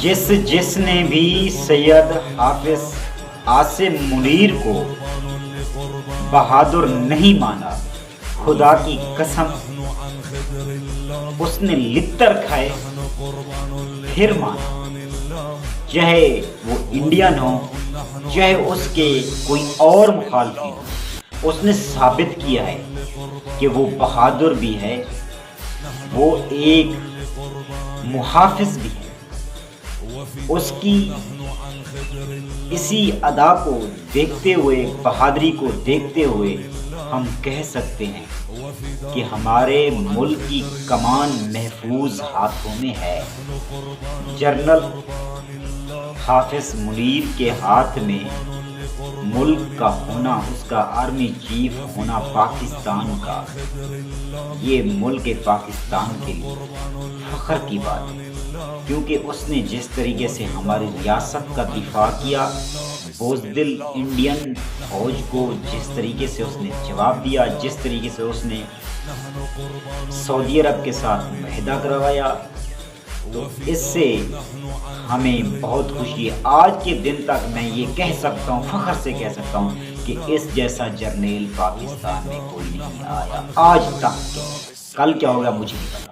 جس نے بھی سید حافظ عاصم منیر کو بہادر نہیں مانا، خدا کی قسم اس نے لتر کھائے پھر مانا، چاہے وہ انڈین ہو چاہے اس کے کوئی اور مخالفی ہو۔ اس نے ثابت کیا ہے کہ وہ بہادر بھی ہے، وہ ایک محافظ بھی ہے۔ اس کی اسی ادا کو دیکھتے ہوئے، بہادری کو دیکھتے ہوئے ہم کہہ سکتے ہیں کہ ہمارے ملک کی کمان محفوظ ہاتھوں میں ہے۔ جنرل حافظ منیر کے ہاتھ میں ملک کا ہونا، اس کا آرمی چیف ہونا پاکستان کا، یہ ملک پاکستان کے لیے فخر کی بات ہے، کیونکہ اس نے جس طریقے سے ہماری ریاست کا دفاع کیا، بزدل انڈین فوج کو جس طریقے سے اس نے جواب دیا، جس طریقے سے اس نے سعودی عرب کے ساتھ معاہدہ کروایا، تو اس سے ہمیں بہت خوشی ہے۔ آج کے دن تک میں یہ کہہ سکتا ہوں، فخر سے کہہ سکتا ہوں کہ اس جیسا جرنیل پاکستان میں کوئی نہیں آیا آج تک۔ کل کیا ہوگا مجھے نہیں پتا۔